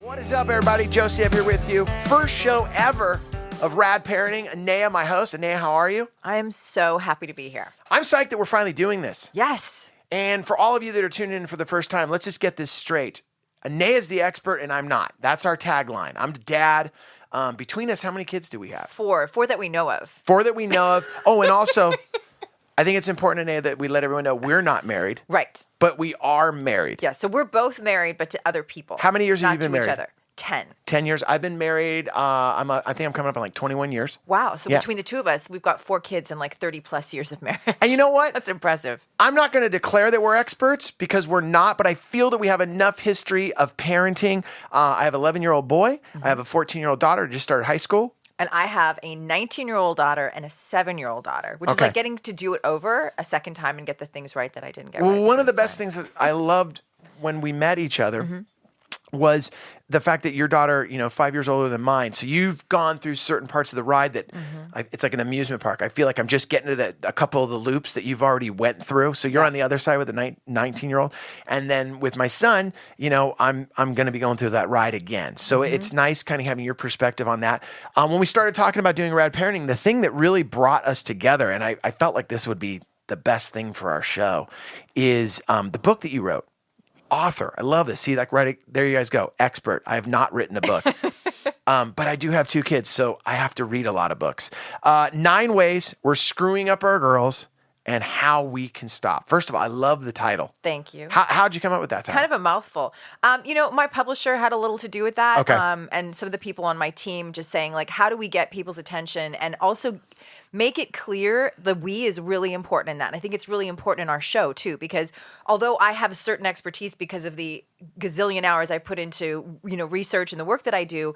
What is up, everybody? Josie up here with you. First show ever of Rad Parenting. Anea, my host. Anea, how are you? I am so happy to be here. I'm psyched that we're finally doing this. Yes. And for all of you that are tuning in for the first time, let's just get this straight. Anea is the expert and I'm not. That's our tagline. I'm the dad. Between us, how many kids do we have? Four that we know of. Four that we know of. Oh, and also, I think it's important, Anea, that we let everyone know we're not married. Right. But we are married. Yeah, so we're both married, but to other people. How many years have you been married? married? Each other. 10. 10 years. I've been married. I think I'm coming up on like 21 years. Wow. So Yeah. between the two of us, we've got 4 kids and like 30 plus years of marriage. And you know what? That's impressive. I'm not going to declare that we're experts because we're not, but I feel that we have enough history of parenting. I have an 11-year-old boy. Mm-hmm. I have a 14-year-old daughter who just started high school. And I have a 19-year-old daughter and a 7-year-old daughter, which is like getting to do it over a second time and get the things right that I didn't get right. One of the best things that I loved when we met each other was the fact that your daughter, 5 years older than mine. So you've gone through certain parts of the ride that it's like an amusement park. I feel like I'm just getting to a couple of the loops that you've already went through. So you're on the other side with the 19-year-old. And then with my son, I'm going to be going through that ride again. So it's nice kind of having your perspective on that. When we started talking about doing Rad Parenting, the thing that really brought us together, and I felt like this would be the best thing for our show, is the book that you wrote. Author. I love this. See, like right there you guys go. Expert. I have not written a book. But I do have 2 kids, so I have to read a lot of books. 9 ways we're screwing up our girls and how we can stop. First of all, I love the title. Thank you. How'd you come up with that title? Kind of a mouthful. My publisher had a little to do with that. Okay. And some of the people on my team just saying, like, how do we get people's attention and also make it clear the we is really important in that. And I think it's really important in our show, too, because although I have a certain expertise because of the gazillion hours I put into, research and the work that I do,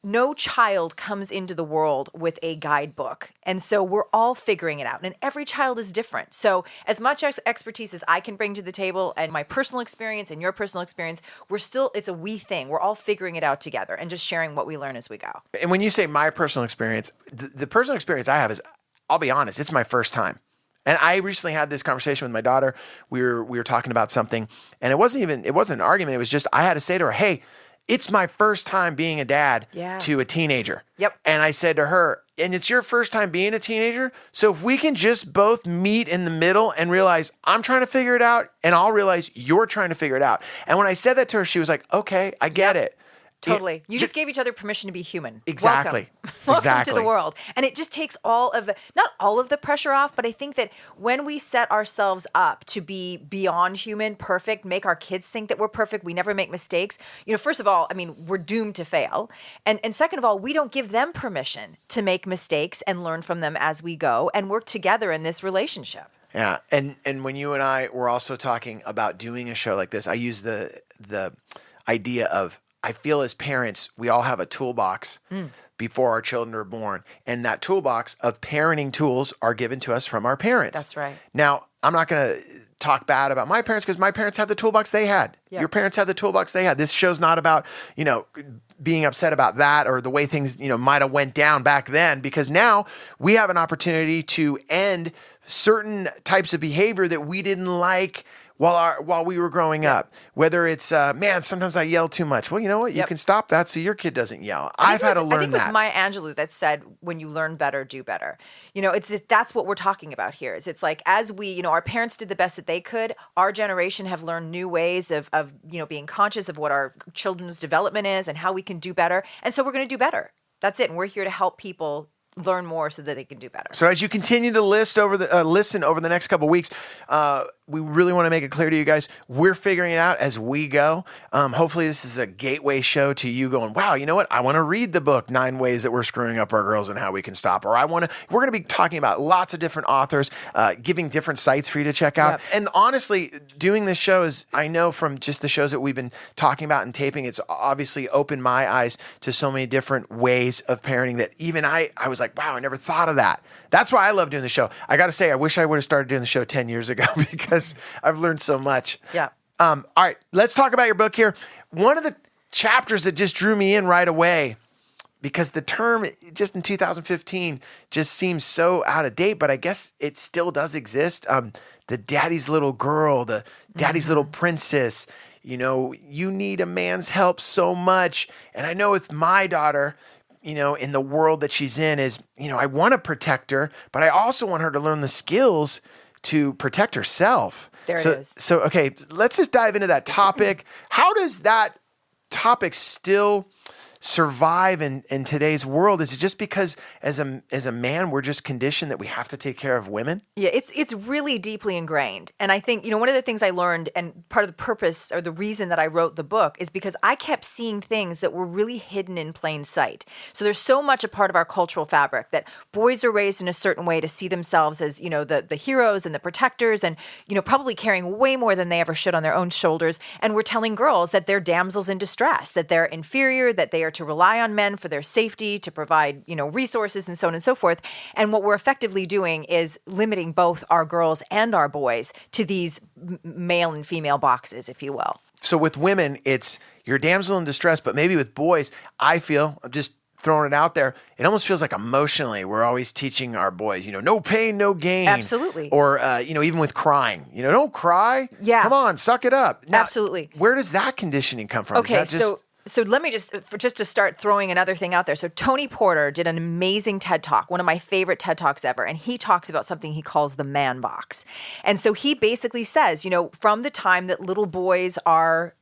no child comes into the world with a guidebook. And so we're all figuring it out. And every child is different. So as much expertise as I can bring to the table and my personal experience and your personal experience, it's a we thing. We're all figuring it out together and just sharing what we learn as we go. And when you say my personal experience, the personal experience I have is, I'll be honest, it's my first time. And I recently had this conversation with my daughter. We were talking about something, and it wasn't an argument. It was just, I had to say to her, hey, it's my first time being a dad to a teenager. Yep. And I said to her, and it's your first time being a teenager, so if we can just both meet in the middle and realize I'm trying to figure it out, and I'll realize you're trying to figure it out. And when I said that to her, she was like, okay, I get it. Totally. You just gave each other permission to be human. Exactly. Welcome to the world. And it just takes not all of the pressure off, but I think that when we set ourselves up to be beyond human, perfect, make our kids think that we're perfect, we never make mistakes. First of all, we're doomed to fail. And second of all, we don't give them permission to make mistakes and learn from them as we go and work together in this relationship. Yeah. And when you and I were also talking about doing a show like this, I use the idea of, I feel as parents, we all have a toolbox before our children are born. And that toolbox of parenting tools are given to us from our parents. That's right. Now, I'm not going to talk bad about my parents because my parents had the toolbox they had. Yeah. Your parents had the toolbox they had. This show's not about, being upset about that or the way things, might have went down back then, because now we have an opportunity to end certain types of behavior that we didn't like while we were growing up. Whether it's, sometimes I yell too much. Well, you know what? You can stop that so your kid doesn't yell. I've had to learn that. I think it was Maya Angelou that said, when you learn better, do better. That's what we're talking about here. It's like, as we, our parents did the best that they could, our generation have learned new ways of being conscious of what our children's development is and how we can do better. And so we're going to do better. That's it. And we're here to help people learn more so that they can do better. So as you continue to listen over the next couple of weeks, we really want to make it clear to you guys, we're figuring it out as we go. Hopefully this is a gateway show to you going, wow, you know what? I want to read the book, 9 Ways That We're Screwing Up Our Girls and How We Can Stop. Or we're going to be talking about lots of different authors, giving different sites for you to check out. Yep. And honestly, doing this show is, I know from just the shows that we've been talking about and taping, it's obviously opened my eyes to so many different ways of parenting that even I was like, wow, I never thought of that. That's why I love doing the show. I got to say, I wish I would have started doing the show 10 years ago because I've learned so much. Yeah. All right, let's talk about your book here. One of the chapters that just drew me in right away, because the term just in 2015 just seems so out of date, but I guess it still does exist. The daddy's little girl, the daddy's little princess. you need a man's help so much. And I know with my daughter, in the world that she's in is, I want to protect her, but I also want her to learn the skills to protect herself. There it is. So, okay, let's just dive into that topic. How does that topic still survive in today's world? Is it just because as a man we're just conditioned that we have to take care of women? Yeah, it's really deeply ingrained. And I think, one of the things I learned, and part of the purpose or the reason that I wrote the book, is because I kept seeing things that were really hidden in plain sight. So there's so much a part of our cultural fabric that boys are raised in a certain way to see themselves as, the heroes and the protectors and, probably carrying way more than they ever should on their own shoulders. And we're telling girls that they're damsels in distress, that they're inferior, that they are to rely on men for their safety, to provide, resources and so on and so forth. And what we're effectively doing is limiting both our girls and our boys to these male and female boxes, if you will. So with women, it's you're damsel in distress, but maybe with boys, I feel, I'm just throwing it out there, it almost feels like emotionally we're always teaching our boys, no pain, no gain. Absolutely. Or, even with crying, don't cry. Yeah. Come on, suck it up. Now, absolutely. Where does that conditioning come from? Okay, So let me just to start throwing another thing out there. So Tony Porter did an amazing TED Talk, one of my favorite TED Talks ever, and he talks about something he calls the man box. And so he basically says, from the time that little boys are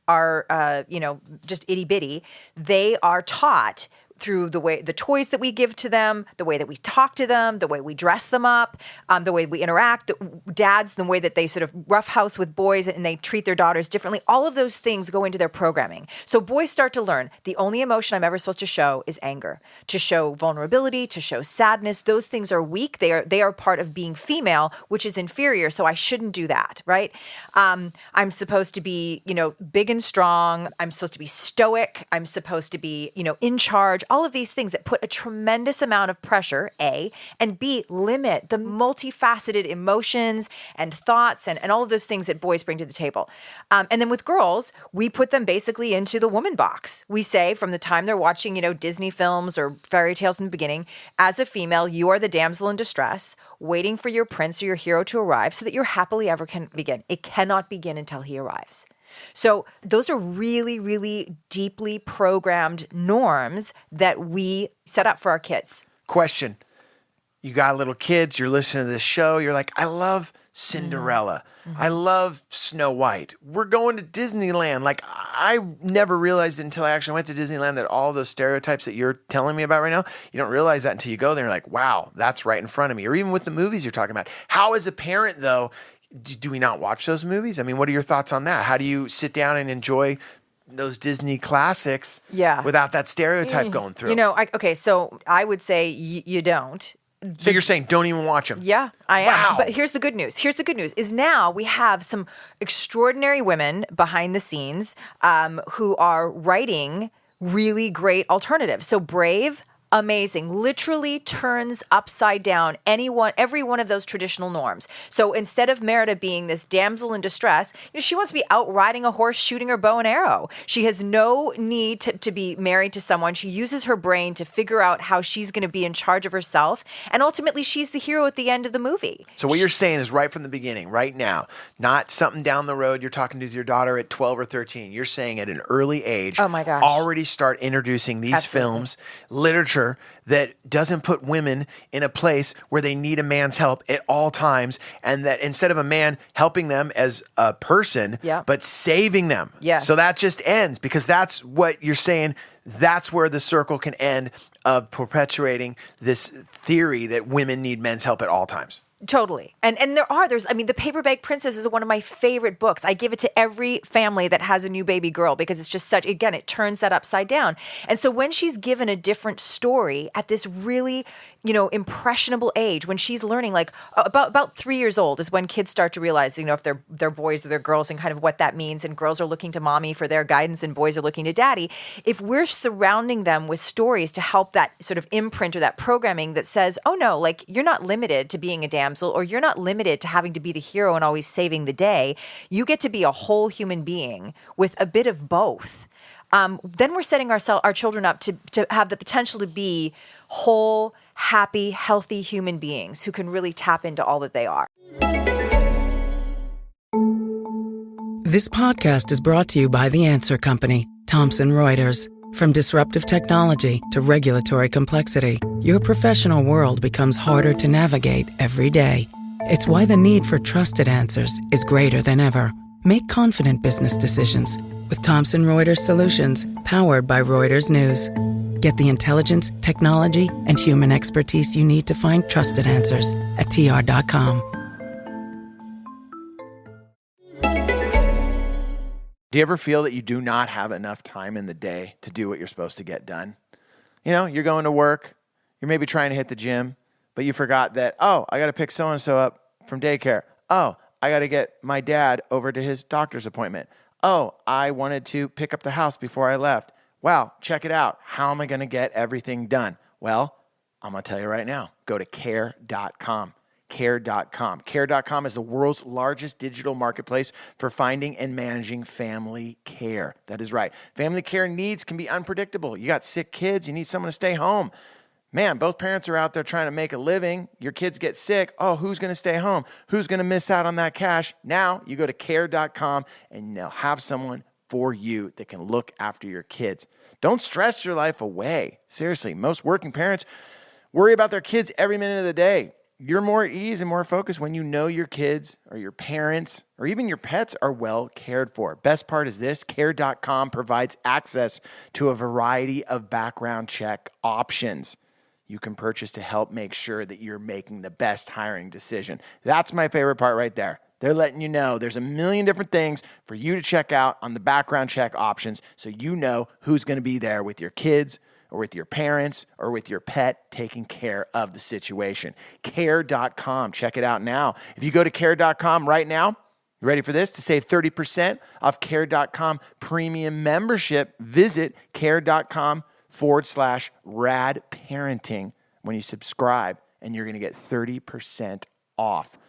just itty bitty, they are taught through the toys that we give to them, the way that we talk to them, the way we dress them up, the way we interact, dads, the way that they sort of roughhouse with boys and they treat their daughters differently. All of those things go into their programming. So boys start to learn the only emotion I'm ever supposed to show is anger, to show vulnerability, to show sadness. Those things are weak. They are part of being female, which is inferior. So I shouldn't do that, right? I'm supposed to be, big and strong. I'm supposed to be stoic. I'm supposed to be, in charge. All of these things that put a tremendous amount of pressure, A, and B, limit the multifaceted emotions and thoughts and all of those things that boys bring to the table. And then with girls, we put them basically into the woman box. We say from the time they're watching, Disney films or fairy tales in the beginning, as a female, you are the damsel in distress, waiting for your prince or your hero to arrive so that your happily ever can begin. It cannot begin until he arrives. So those are really, really deeply programmed norms that we set up for our kids. Question. You got little kids, you're listening to this show, you're like, I love Cinderella. Mm-hmm. I love Snow White. We're going to Disneyland. Like, I never realized it until I actually went to Disneyland that all those stereotypes that you're telling me about right now, you don't realize that until you go there and you're like, wow, that's right in front of me. Or even with the movies you're talking about. How, as a parent, though, do we not watch those movies? I mean, what are your thoughts on that? How do you sit down and enjoy those Disney classics without that stereotype going through? So I would say you don't. So you're saying don't even watch them? Yeah, I am. Wow. But here's the good news. Is now we have some extraordinary women behind the scenes who are writing really great alternatives. So Brave, amazing, literally turns upside down every one of those traditional norms. So instead of Merida being this damsel in distress, she wants to be out riding a horse, shooting her bow and arrow. She has no need to be married to someone. She uses her brain to figure out how she's going to be in charge of herself. And ultimately, she's the hero at the end of the movie. So what you're saying is right from the beginning, right now, not something down the road you're talking to your daughter at 12 or 13. You're saying at an early age, oh my gosh, already start introducing these films, literature that doesn't put women in a place where they need a man's help at all times, and that instead of a man helping them as a person, but saving them. Yes. So that just ends, because that's what you're saying. That's where the circle can end of perpetuating this theory that women need men's help at all times. Totally. And The Paper Bag Princess is one of my favorite books. I give it to every family that has a new baby girl because it's just it turns that upside down. And so when she's given a different story at this really, impressionable age, when she's learning, like about 3 years old is when kids start to realize, if they're boys or they're girls and kind of what that means. And girls are looking to mommy for their guidance and boys are looking to daddy. If we're surrounding them with stories to help that sort of imprint or that programming that says, oh no, like you're not limited to being a damsel, or you're not limited to having to be the hero and always saving the day. You get to be a whole human being with a bit of both. Then we're setting our children up to have the potential to be whole, happy, healthy human beings who can really tap into all that they are. This podcast is brought to you by The Answer Company, Thomson Reuters. From disruptive technology to regulatory complexity, your professional world becomes harder to navigate every day. It's why the need for trusted answers is greater than ever. Make confident business decisions with Thomson Reuters Solutions, powered by Reuters News. Get the intelligence, technology, and human expertise you need to find trusted answers at TR.com. Do you ever feel that you do not have enough time in the day to do what you're supposed to get done? You know, you're going to work, you're maybe trying to hit the gym, but you forgot that, oh, I got to pick so-and-so up from daycare. Oh, I got to get my dad over to his doctor's appointment. Oh, I wanted to pick up the house before I left. Wow, check it out. How am I going to get everything done? Well, I'm going to tell you right now. Go to care.com. Care.com. Care.com is the world's largest digital marketplace for finding and managing family care. That is right. Family care needs can be unpredictable. You got sick kids. You need someone to stay home. Man, both parents are out there trying to make a living. Your kids get sick. Oh, who's going to stay home? Who's going to miss out on that cash? Now you go to care.com and they'll have someone for you that can look after your kids. Don't stress your life away. Seriously, most working parents worry about their kids every minute of the day. You're more at ease and more focused when you know your kids or your parents or even your pets are well cared for. Best part is this, care.com provides access to a variety of background check options you can purchase to help make sure that you're making the best hiring decision. That's my favorite part right there. They're letting you know there's a million different things for you to check out on the background check options so you know who's going to be there with your kids or with your parents or with your pet taking care of the situation. Care.com. Check it out now. If you go to care.com right now, you ready for this? To save 30% off care.com premium membership, visit care.com/rad parenting when you subscribe, and you're going to get 30% off.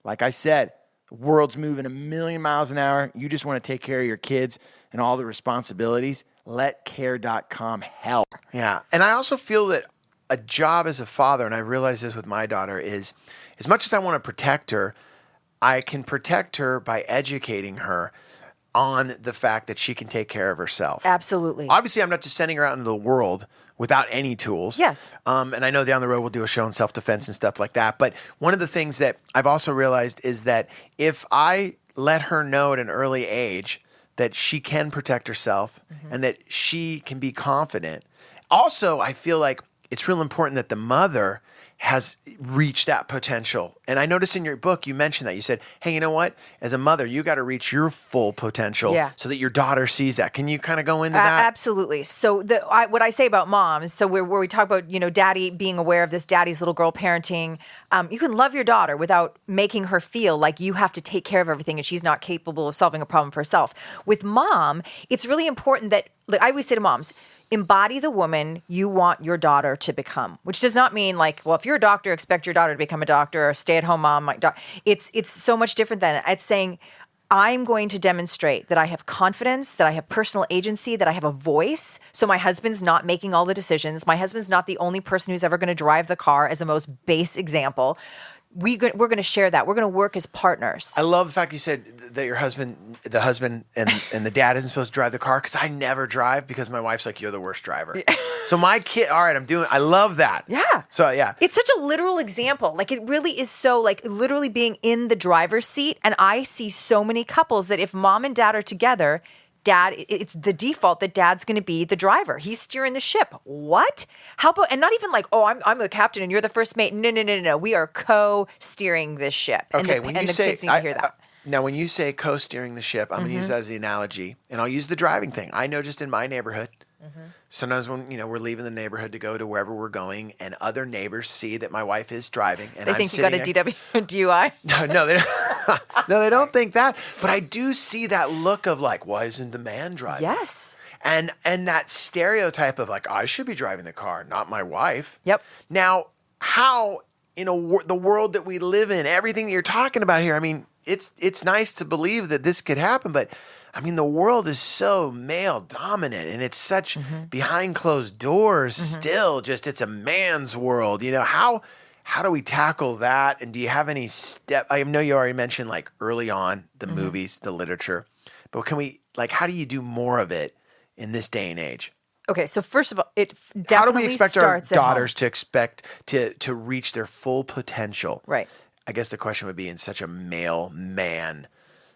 Like I said, the world's moving a million miles an hour. You just want to take care of your kids and all the responsibilities. Let care.com help. Yeah. And I also feel that a job as a father, and I realize this with my daughter, is as much as I want to protect her, I can protect her by educating her on the fact that she can take care of herself. Absolutely. Obviously, I'm not just sending her out into the world without any tools. Yes. And I know down the road we'll do a show on self-defense and stuff like that. But one of the things that I've also realized is that if I let her know at an early age that she can protect herself and that she can be confident. Also, I feel like it's real important that the mother has reached that potential. And I noticed in your book, you mentioned that. You said, hey, you know what? As a mother, you got to reach your full potential so that your daughter sees that. Can you kind of go into that? Absolutely. So what I say about moms, so where we talk about, daddy being aware of this daddy's little girl parenting, you can love your daughter without making her feel like you have to take care of everything and she's not capable of solving a problem for herself. With mom, it's really important that, like I always say to moms, embody the woman you want your daughter to become, which does not mean like, well, if you're a doctor, expect your daughter to become a doctor or a stay-at-home mom. It's so much different than that. It's saying, I'm going to demonstrate that I have confidence, that I have personal agency, that I have a voice. So my husband's not making all the decisions. My husband's not the only person who's ever going to drive the car, as a most base example. We're going to share that. We're going to work as partners. I love the fact you said that your husband, the husband and the dad isn't supposed to drive the car, because I never drive because my wife's like, you're the worst driver. So my kid, all right, I love that. Yeah. So yeah. It's such a literal example. Like it really is so like literally being in the driver's seat. And I see so many couples that if mom and dad are together, it's the default that dad's going to be the driver. He's steering the ship. What? How about, and not even like, oh, I'm the captain and you're the first mate. No. We are co-steering this ship. Okay, and the kids need to hear that. Now, when you say co-steering the ship, I'm going to use that as the analogy, and I'll use the driving thing. I know just in my neighborhood, sometimes when we're leaving the neighborhood to go to wherever we're going, and other neighbors see that my wife is driving, and they I'm think you got a DUI. No, they don't. No, they don't think that. But I do see that look of like, why isn't the man driving? Yes. And that stereotype of like, I should be driving the car, not my wife. Yep. Now, how in the world that we live in, everything that you're talking about here, I mean, it's nice to believe that this could happen, but I mean, the world is so male dominant, and it's such behind closed doors still. Just it's a man's world. How do we tackle that? And do you have any step? I know you already mentioned like early on the movies, the literature, but can we, like, how do you do more of it in this day and age? Okay, so first of all, it definitely How do we expect our starts at home. daughters to expect to reach their full potential? Right. I guess the question would be in such a male man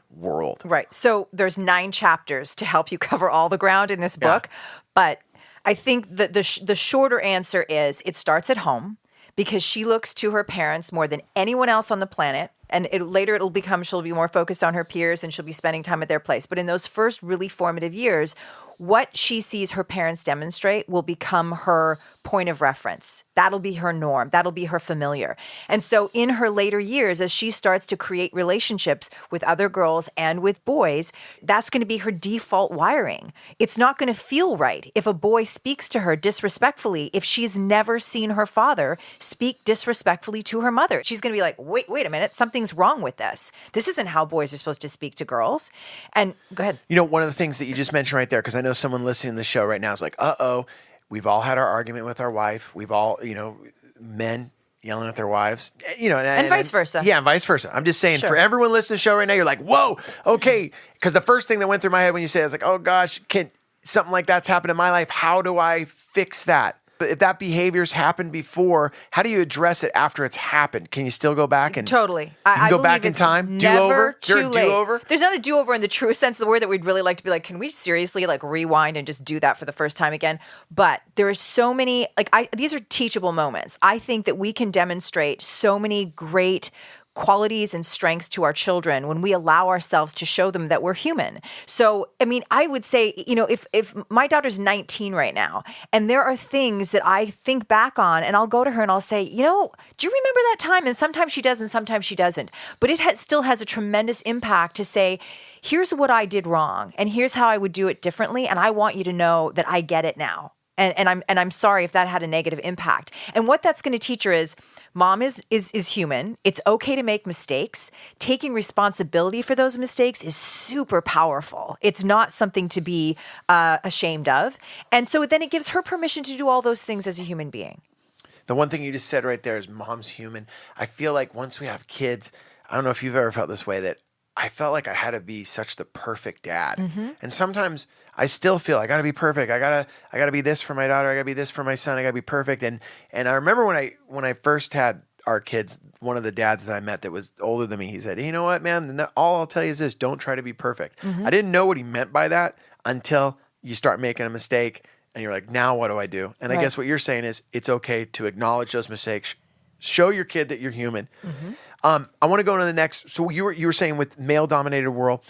world. Right. So there's 9 chapters to help you cover all the ground in this book. But I think that the shorter answer is it starts at home because she looks to her parents more than anyone else on the planet. And later it'll become she'll be more focused on her peers and she'll be spending time at their place. But in those first really formative years, what she sees her parents demonstrate will become her point of reference. That'll be her norm. That'll be her familiar. And so in her later years, as she starts to create relationships with other girls and with boys, that's going to be her default wiring. It's not going to feel right if a boy speaks to her disrespectfully if she's never seen her father speak disrespectfully to her mother. She's going to be like, wait a minute, something's wrong with this. This isn't how boys are supposed to speak to girls. And go ahead. You know, one of the things that you just mentioned right there, because I know someone listening to the show right now is like, we've all had our argument with our wife. We've all, men yelling at their wives, and vice versa. Yeah, and vice versa. I'm just saying for everyone listening to the show right now, you're like, whoa, okay. Because the first thing that went through my head when you say it, I was like, oh gosh, can something like that's happened in my life? How do I fix that? But if that behavior's happened before, how do you address it after it's happened? Can you still go back and totally? I go back in time? Do-over? Is there a do-over? There's not a do-over in the true sense of the word that we'd really like to be like, can we seriously like rewind and just do that for the first time again? But there are so many, these are teachable moments. I think that we can demonstrate so many great qualities and strengths to our children when we allow ourselves to show them that we're human. So, I mean, I would say, if my daughter's 19 right now, and there are things that I think back on, and I'll go to her and I'll say, do you remember that time? And sometimes she does and sometimes she doesn't. But it still has a tremendous impact to say, here's what I did wrong, and here's how I would do it differently, and I want you to know that I get it now. And I'm sorry if that had a negative impact. And what that's going to teach her is mom is human. It's okay to make mistakes. Taking responsibility for those mistakes is super powerful. It's not something to be ashamed of. And so then it gives her permission to do all those things as a human being. The one thing you just said right there is mom's human. I feel like once we have kids, I don't know if you've ever felt this way, that I felt like I had to be such the perfect dad. Mm-hmm. And sometimes I still feel I got to be perfect. I got to be this for my daughter. I got to be this for my son. I got to be perfect. And I remember when I first had our kids, one of the dads that I met that was older than me, he said, you know what, man, all I'll tell you is this, don't try to be perfect. Mm-hmm. I didn't know what he meant by that until you start making a mistake and you're like, now what do I do? And I guess what you're saying is it's okay to acknowledge those mistakes. Show your kid that you're human. Mm-hmm. I want to go to the next. So you were saying with male-dominated world.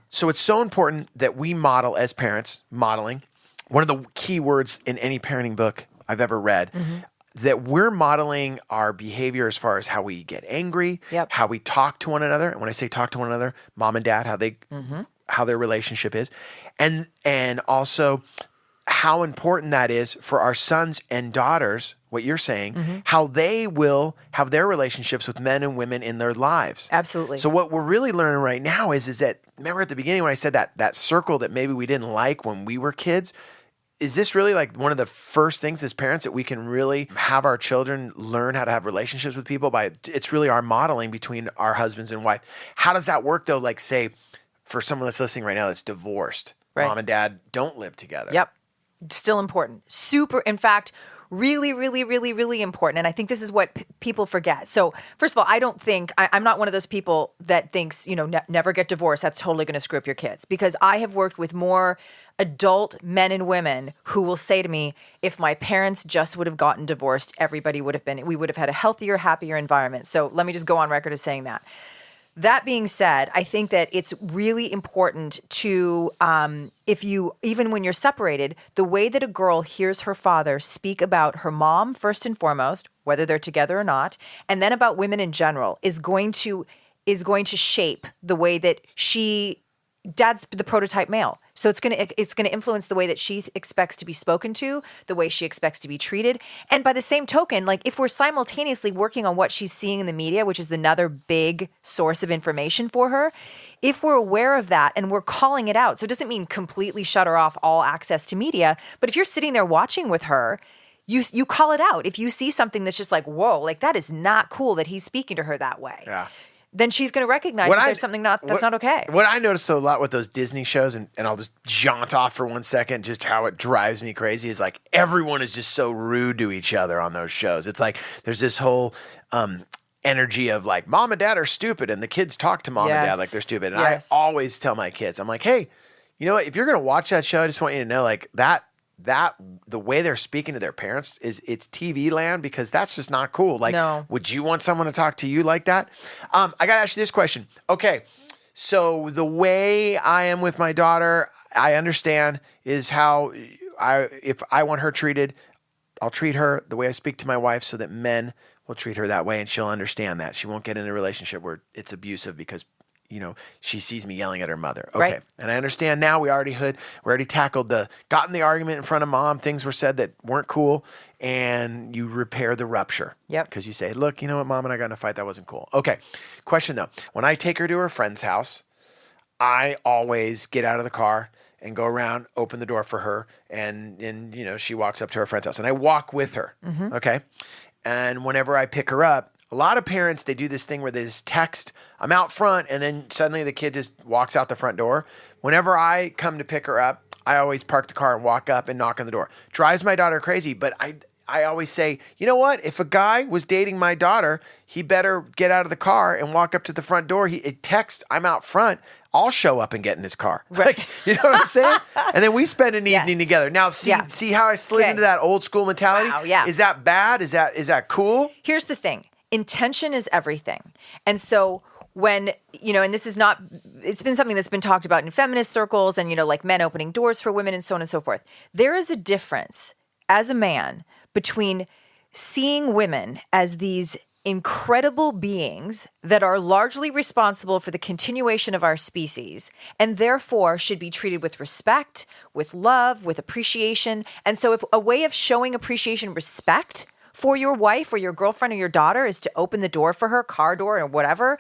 So it's so important that we model as parents, modeling. One of the key words in any parenting book I've ever read, that we're modeling our behavior as far as how we get angry, how we talk to one another. And when I say talk to one another, mom and dad, how their relationship is, and also how important that is for our sons and daughters, what you're saying, how they will have their relationships with men and women in their lives. Absolutely. So what we're really learning right now is that, remember at the beginning when I said that circle that maybe we didn't like when we were kids, is this really like one of the first things as parents that we can really have our children learn how to have relationships with people by? It's really our modeling between our husbands and wife. How does that work though? Like say for someone that's listening right now that's divorced, mom and dad don't live together. Yep. Still important. Super, in fact, really, really, really, really important. And I think this is what people forget. So first of all, I'm not one of those people that thinks, never get divorced. That's totally going to screw up your kids. Because I have worked with more adult men and women who will say to me, if my parents just would have gotten divorced, we would have had a healthier, happier environment. So let me just go on record as saying that. That being said, I think that it's really important to, even when you're separated, the way that a girl hears her father speak about her mom, first and foremost, whether they're together or not, and then about women in general, is going to shape the way that dad's the prototype male. So it's going to influence the way that she expects to be spoken to, the way she expects to be treated. And by the same token, like if we're simultaneously working on what she's seeing in the media, which is another big source of information for her, if we're aware of that and we're calling it out, so it doesn't mean completely shut her off all access to media, but if you're sitting there watching with her, you call it out. If you see something that's just like, whoa, like that is not cool that he's speaking to her that way. Yeah. then she's going to recognize that there's something that's not okay. What I noticed a lot with those Disney shows, and I'll just jaunt off for 1 second, just how it drives me crazy, is like everyone is just so rude to each other on those shows. It's like there's this whole energy of like mom and dad are stupid, and the kids talk to mom and dad like they're stupid. And I always tell my kids, I'm like, hey, you know what? If you're going to watch that show, I just want you to know like that the way they're speaking to their parents it's TV land, because that's just not cool. Like, would you want someone to talk to you like that? I got to ask you this question. Okay. So the way I am with my daughter, I understand is how if I want her treated, I'll treat her the way I speak to my wife, so that men will treat her that way, and she'll understand that. She won't get in a relationship where it's abusive because she sees me yelling at her mother. Okay. Right. And I understand now we already tackled got in the argument in front of mom. Things were said that weren't cool, and you repair the rupture. Yep. Because you say, look, you know what, mom and I got in a fight. That wasn't cool. Okay. Question though. When I take her to her friend's house, I always get out of the car and go around, open the door for her. And she walks up to her friend's house and I walk with her. Mm-hmm. Okay. And whenever I pick her up, a lot of parents, they do this thing where they just text, I'm out front, and then suddenly the kid just walks out the front door. Whenever I come to pick her up, I always park the car and walk up and knock on the door. Drives my daughter crazy, but I always say, you know what? If a guy was dating my daughter, he better get out of the car and walk up to the front door. It texts, I'm out front. I'll show up and get in his car. Right. Like, you know what I'm saying? And then we spend an evening together. Now, see how I slid into that old school mentality? Wow, yeah. Is that bad? Is that cool? Here's the thing. Intention is everything. And so when, and this is not, it's been something that's been talked about in feminist circles and, like men opening doors for women and so on and so forth. There is a difference as a man between seeing women as these incredible beings that are largely responsible for the continuation of our species and therefore should be treated with respect, with love, with appreciation. And so if a way of showing appreciation, respect for your wife or your girlfriend or your daughter is to open the door for her, car door or whatever,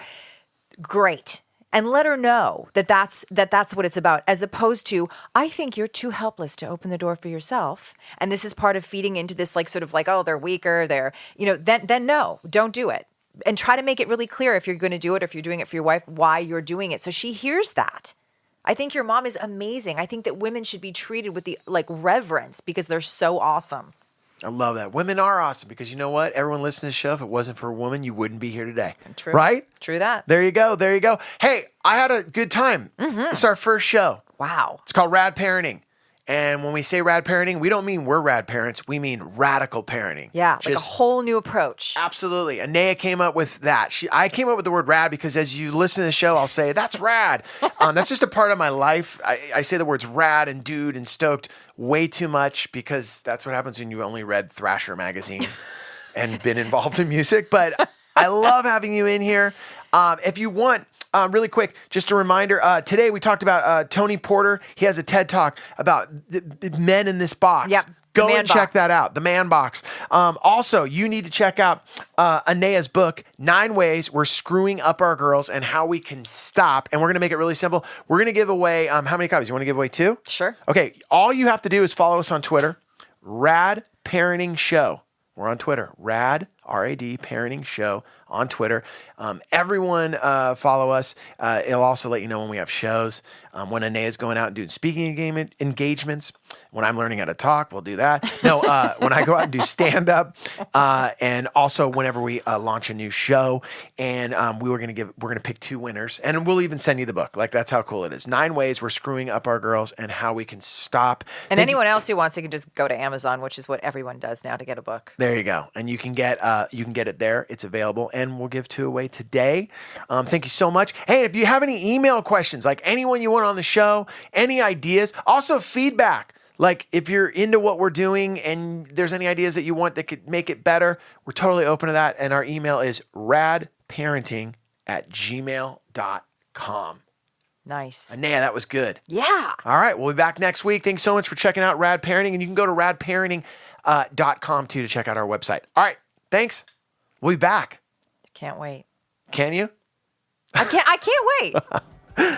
great. And let her know that that's what it's about, as opposed to, I think you're too helpless to open the door for yourself. And this is part of feeding into this oh, they're weaker, then no, don't do it. And try to make it really clear if you're going to do it, or if you're doing it for your wife, why you're doing it. So she hears that. I think your mom is amazing. I think that women should be treated with the reverence, because they're so awesome. I love that. Women are awesome, because you know what? Everyone listening to this show, if it wasn't for a woman, you wouldn't be here today. True. Right? True that. There you go. Hey, I had a good time. Mm-hmm. It's our first show. Wow. It's called Rad Parenting. And when we say rad parenting, we don't mean we're rad parents. We mean radical parenting. Yeah, like a whole new approach. Absolutely. Anea came up with that. I came up with the word rad because as you listen to the show, I'll say, that's rad. That's just a part of my life. I say the words rad and dude and stoked way too much, because that's what happens when you only read Thrasher magazine and been involved in music. But I love having you in here. If you want... really quick, just a reminder, today we talked about Tony Porter. He has a TED Talk about the men in this box. Yep. Go and check that out, The Man Box. Also, you need to check out Anea's book, 9 Ways We're Screwing Up Our Girls and How We Can Stop. And we're going to make it really simple. We're going to give away, how many copies? You want to give away 2? Sure. Okay, all you have to do is follow us on Twitter, Rad Parenting Show. We're on Twitter, Rad, R-A-D, Parenting Show on Twitter. Everyone follow us. It'll also let you know when we have shows, when Anea's going out and doing speaking engagements. When I'm learning how to talk, we'll do that. No, when I go out and do stand-up, and also whenever we launch a new show, and we're gonna pick 2 winners, and we'll even send you the book. Like, that's how cool it is. 9 Ways We're Screwing Up Our Girls and How We Can Stop. And anyone else who wants, you can just go to Amazon, which is what everyone does now to get a book. There you go, and you can get it there. It's available, and we'll give 2 away today. Thank you so much. Hey, if you have any email questions, like anyone you want on the show, any ideas, also feedback. Like, if you're into what we're doing and there's any ideas that you want that could make it better, we're totally open to that. And our email is radparenting@gmail.com. Nice. Anea, that was good. Yeah. All right. We'll be back next week. Thanks so much for checking out Rad Parenting. And you can go to radparenting.com too to check out our website. All right. Thanks. We'll be back. Can't wait. Can you? I can't wait.